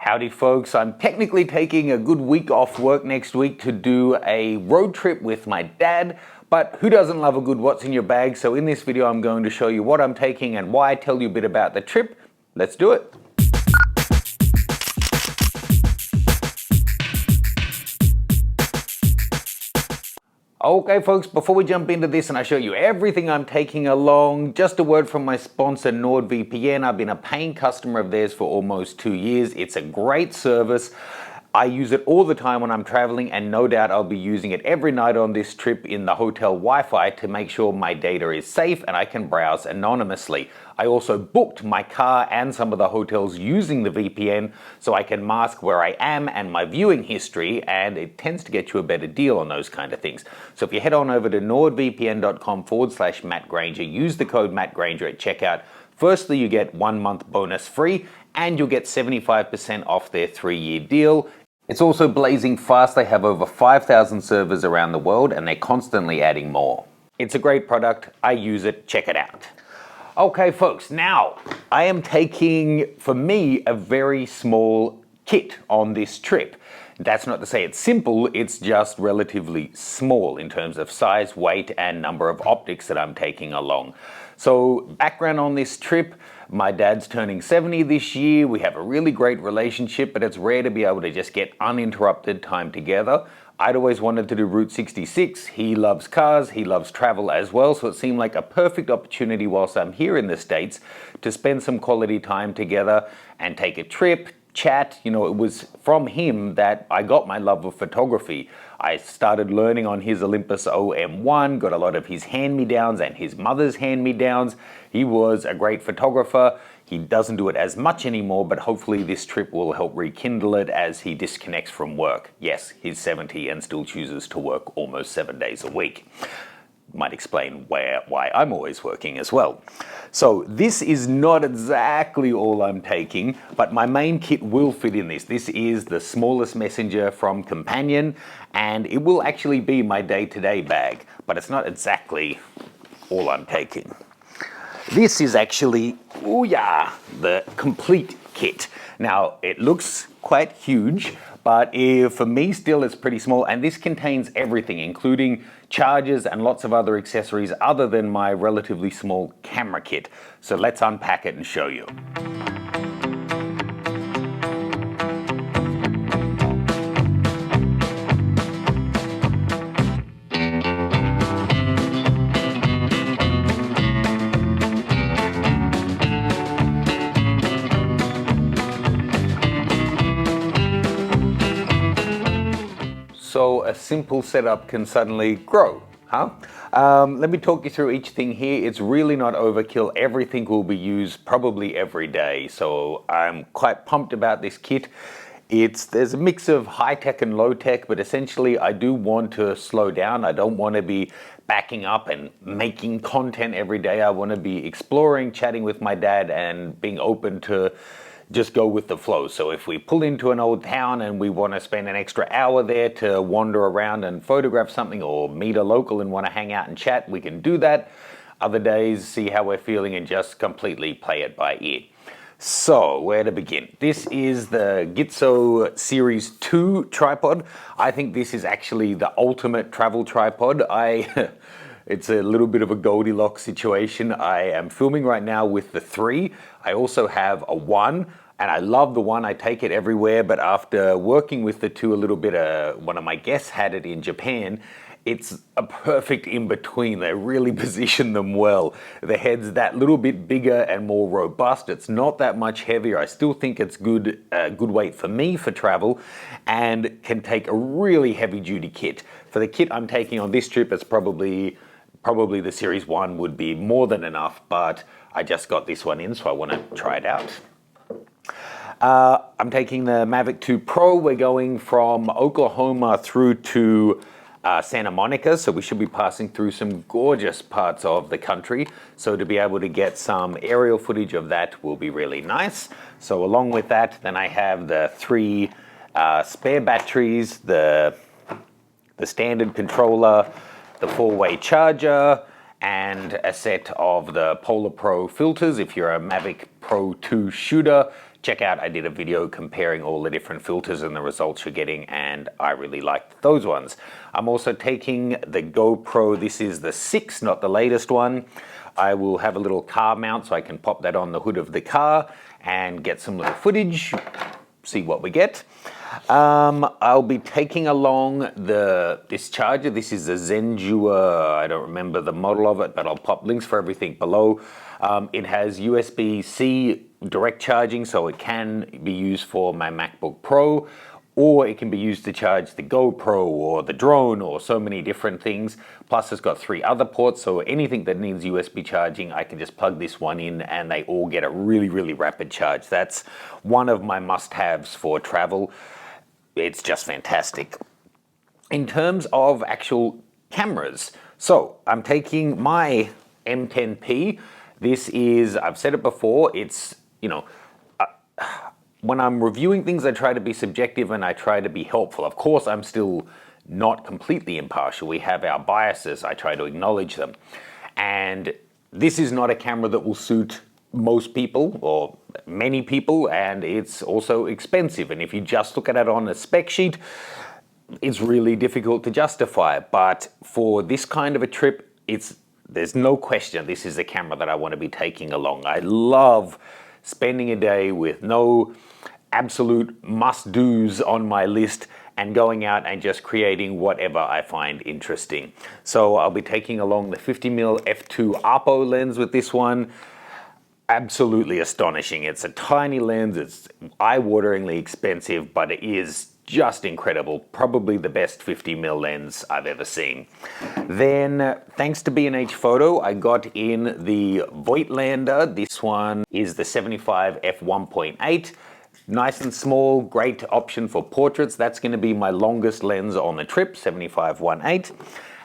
Howdy folks, I'm technically taking a good week off work next week to do a road trip with my dad, but who doesn't love a good what's in your bag? So in this video I'm going to show you what I'm taking and why, tell you a bit about the trip. Let's do it. Okay folks, before we jump into this and I show you everything I'm taking along, just a word from my sponsor NordVPN. I've been a paying customer of theirs for almost 2 years. It's a great service. I use it all the time when I'm traveling, and no doubt I'll be using it every night on this trip in the hotel Wi-Fi to make sure my data is safe and I can browse anonymously. I also booked my car and some of the hotels using the VPN so I can mask where I am and my viewing history, and it tends to get you a better deal on those kind of things. So if you head on over to nordvpn.com/Matt Granger, use the code Matt Granger at checkout. Firstly, you get 1 month bonus free and you'll get 75% off their 3-year deal. It's also blazing fast. They have over 5,000 servers around the world and they're constantly adding more. It's a great product. I use it. Check it out. Okay folks, now I am taking, for me, a very small kit on this trip. That's not to say it's simple, it's just relatively small in terms of size, weight, and number of optics that I'm taking along. So, background on this trip, my dad's turning 70 this year. We have a really great relationship, but it's rare to be able to just get uninterrupted time together. I'd always wanted to do Route 66. He loves cars, he loves travel as well, so it seemed like a perfect opportunity whilst I'm here in the States to spend some quality time together and take a trip, chat. You know, it was from him that I got my love of photography. I started learning on his Olympus OM1, got a lot of his hand-me-downs and his mother's hand-me-downs. He was a great photographer. He doesn't do it as much anymore, but hopefully this trip will help rekindle it as he disconnects from work. Yes, he's 70 and still chooses to work almost 7 days a week. Might explain why I'm always working as well. So this is not exactly all I'm taking, but my main kit will fit in this. This is the smallest messenger from Companion, and it will actually be my day-to-day bag, but it's not exactly all I'm taking. This is actually, the complete kit. Now, it looks quite huge, but for me still it's pretty small, and this contains everything, including chargers and lots of other accessories other than my relatively small camera kit. So let's unpack it and show you. So a simple setup can suddenly grow, huh? Let me talk you through each thing here. It's really not overkill. Everything will be used probably every day. So I'm quite pumped about this kit. There's a mix of high tech and low tech, but essentially I do want to slow down. I don't want to be backing up and making content every day. I want to be exploring, chatting with my dad, and being open to just go with the flow. So if we pull into an old town and we want to spend an extra hour there to wander around and photograph something, or meet a local and want to hang out and chat, we can do that. Other days, see how we're feeling and just completely play it by ear. So, where to begin? This is the Gitzo Series 2 tripod. I think this is actually the ultimate travel tripod. It's a little bit of a Goldilocks situation. I am filming right now with the 3. I also have a 1, and I love the 1. I take it everywhere, but after working with the 2 a little bit, one of my guests had it in Japan. It's a perfect in-between. They really position them well. The head's that little bit bigger and more robust. It's not that much heavier. I still think it's good weight for me for travel, and can take a really heavy-duty kit. For the kit I'm taking on this trip, it's probably the Series 1 would be more than enough, but I just got this one in, so I want to try it out. I'm taking the Mavic 2 Pro. We're going from Oklahoma through to Santa Monica, so we should be passing through some gorgeous parts of the country. So to be able to get some aerial footage of that will be really nice. So along with that, then I have the 3 spare batteries, the standard controller, the 4-way charger, and a set of the Polar Pro filters. If you're a Mavic Pro 2 shooter, check out, I did a video comparing all the different filters and the results you're getting, and I really liked those ones. I'm also taking the GoPro. This is the 6, not the latest one. I will have a little car mount so I can pop that on the hood of the car and get some little footage, see what we get. I'll be taking along this charger. This is a Zendure, I don't remember the model of it, but I'll pop links for everything below. It has USB-C direct charging, so it can be used for my MacBook Pro, or it can be used to charge the GoPro or the drone or so many different things. Plus it's got 3 other ports, so anything that needs USB charging, I can just plug this one in and they all get a really, really rapid charge. That's one of my must-haves for travel. It's just fantastic. In terms of actual cameras, so I'm taking my M10P. This is, I've said it before, it's, when I'm reviewing things, I try to be subjective and I try to be helpful. Of course, I'm still not completely impartial. We have our biases. I try to acknowledge them. And this is not a camera that will suit most people or many people, and it's also expensive. And if you just look at it on a spec sheet, it's really difficult to justify. But for this kind of a trip, there's no question this is a camera that I want to be taking along. I love spending a day with no absolute must-dos on my list and going out and just creating whatever I find interesting. So I'll be taking along the 50mm f2 Apo lens with this one. Absolutely astonishing. It's a tiny lens, it's eye-wateringly expensive, but it is just incredible. Probably the best 50mm lens I've ever seen. Then, thanks to B&H Photo, I got in the Voigtlander. This one is the 75 f1.8. Nice and small, great option for portraits. That's going to be my longest lens on the trip, 75 1.8.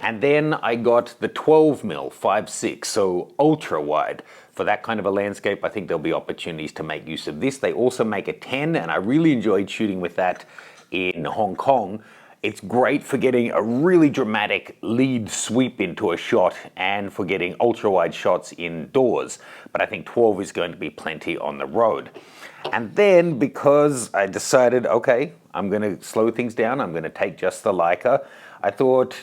And then I got the 12mm 5.6, so ultra wide. For that kind of a landscape, I think there'll be opportunities to make use of this. They also make a 10, and I really enjoyed shooting with that in Hong Kong. It's great for getting a really dramatic lead sweep into a shot and for getting ultra wide shots indoors. But I think 12 is going to be plenty on the road. And then, because I decided, okay, I'm going to slow things down, I'm going to take just the Leica, I thought,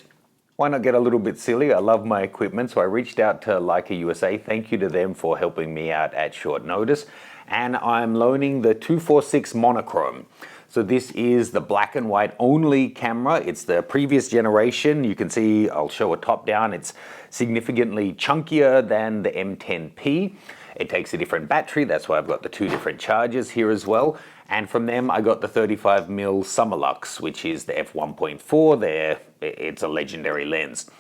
why not get a little bit silly? I love my equipment, so I reached out to Leica USA. Thank you to them for helping me out at short notice. And I'm loaning the 246 monochrome. So this is the black and white only camera. It's the previous generation. You can see, I'll show a top down. It's significantly chunkier than the M10P. It takes a different battery. That's why I've got the 2 different chargers here as well. And from them, I got the 35mm Summilux, which is the f1.4 there. It's a legendary lens.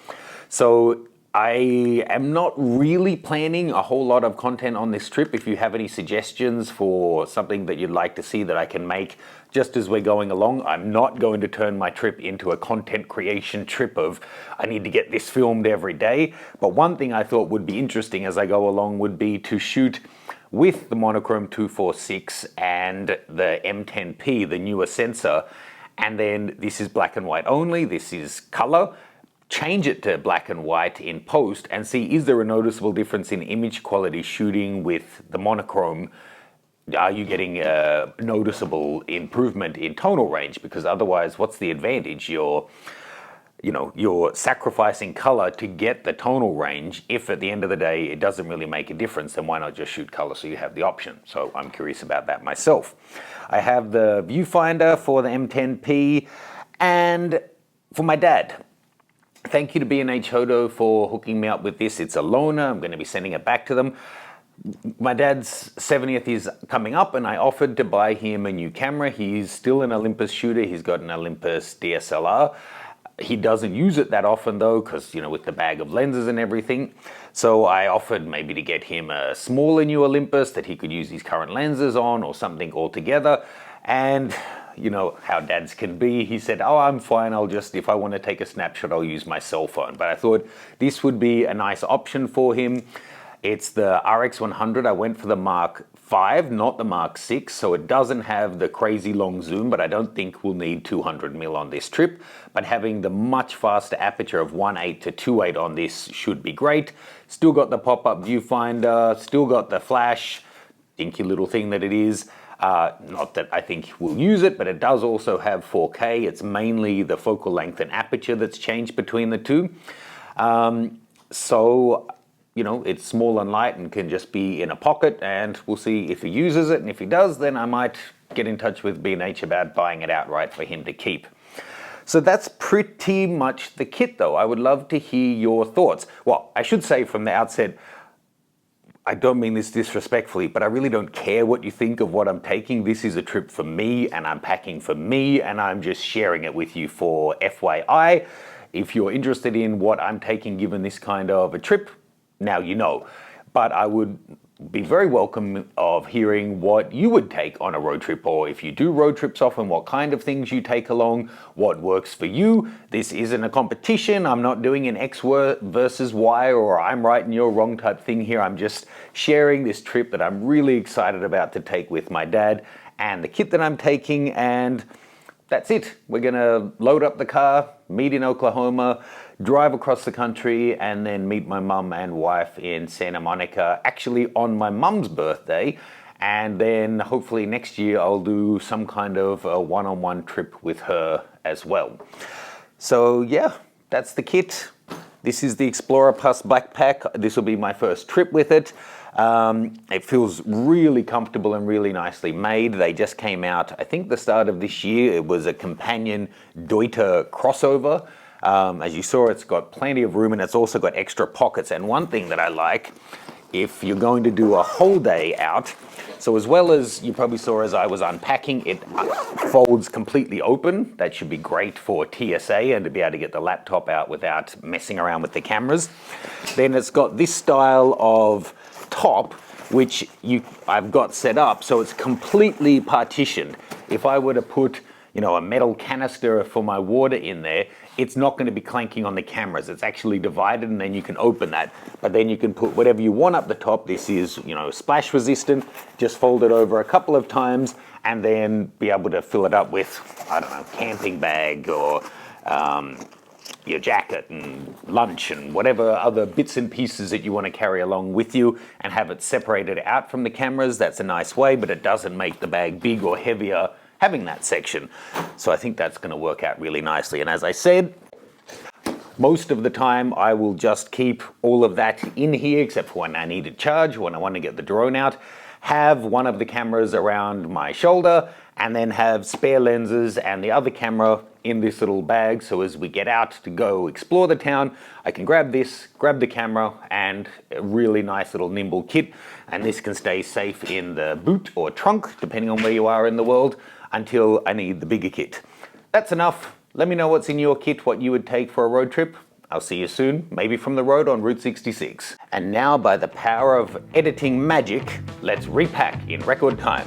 So I am not really planning a whole lot of content on this trip. If you have any suggestions for something that you'd like to see that I can make just as we're going along, I'm not going to turn my trip into a content creation trip of I need to get this filmed every day. But one thing I thought would be interesting as I go along would be to shoot with the monochrome 246 and the M10P, the newer sensor, and then this is black and white only, this is color. Change it to black and white in post and see, is there a noticeable difference in image quality shooting with the monochrome? Are you getting a noticeable improvement in tonal range? Because otherwise, what's the advantage? You're sacrificing color to get the tonal range. If at the end of the day it doesn't really make a difference, then why not just shoot color so you have the option? So I'm curious about that myself. I have the viewfinder for the M10P, and for my dad, thank you to B&H Photo for hooking me up with this. It's a loaner. I'm going to be sending it back to them. My dad's 70th is coming up, and I offered to buy him a new camera. He's still an Olympus shooter. He's got an Olympus DSLR. He doesn't use it that often though, because, with the bag of lenses and everything. So I offered maybe to get him a smaller new Olympus that he could use his current lenses on or something altogether. And you know how dads can be. He said, oh, I'm fine. if I want to take a snapshot, I'll use my cell phone. But I thought this would be a nice option for him. It's the RX100. I went for the Mark V, not the Mark 6, so it doesn't have the crazy long zoom, but I don't think we'll need 200mm on this trip. But having the much faster aperture of 1.8 to 2.8 on this should be great. Still got the pop-up viewfinder, still got the flash, dinky little thing that it is. Not that I think we'll use it, but it does also have 4K. It's mainly the focal length and aperture that's changed between the two. So, you know, it's small and light and can just be in a pocket, and we'll see if he uses it. And if he does, then I might get in touch with B&H about buying it outright for him to keep. So that's pretty much the kit though. I would love to hear your thoughts. Well, I should say from the outset, I don't mean this disrespectfully, but I really don't care what you think of what I'm taking. This is a trip for me, and I'm packing for me, and I'm just sharing it with you for FYI. If you're interested in what I'm taking given this kind of a trip, now you know. But I would be very welcome of hearing what you would take on a road trip, or if you do road trips often, what kind of things you take along, what works for you. This isn't a competition. I'm not doing an X versus Y or I'm right and you're wrong type thing here. I'm just sharing this trip that I'm really excited about to take with my dad and the kit that I'm taking, and that's it. We're gonna load up the car, meet in Oklahoma, drive across the country, and then meet my mum and wife in Santa Monica, actually on my mum's birthday. And then hopefully next year I'll do some kind of a one-on-one trip with her as well. So yeah, that's the kit. This is the Explorer Plus backpack. This will be my first trip with it. It feels really comfortable and really nicely made. They just came out, I think the start of this year. It was a companion Deuter crossover. As you saw, it's got plenty of room and it's also got extra pockets. And one thing that I like, if you're going to do a whole day out, so as well as you probably saw as I was unpacking, it folds completely open. That should be great for TSA and to be able to get the laptop out without messing around with the cameras. Then it's got this style of top, which I've got set up so it's completely partitioned. If I were to put, you know, a metal canister for my water in there, it's not going to be clanking on the cameras. It's actually divided, and then you can open that. But then you can put whatever you want up the top. This is, you know, splash resistant. Just fold it over a couple of times and then be able to fill it up with, I don't know, camping bag or your jacket and lunch and whatever other bits and pieces that you want to carry along with you, and have it separated out from the cameras. That's a nice way, but it doesn't make the bag big or heavier having that section. So I think that's going to work out really nicely. And as I said, most of the time I will just keep all of that in here, except for when I need to charge, when I want to get the drone out, have one of the cameras around my shoulder, and then have spare lenses and the other camera in this little bag. So as we get out to go explore the town, I can grab this, grab the camera, and a really nice little nimble kit. And this can stay safe in the boot or trunk, depending on where you are in the world, until I need the bigger kit. That's enough. Let me know what's in your kit, what you would take for a road trip. I'll see you soon, maybe from the road on Route 66. And now, by the power of editing magic, let's repack in record time.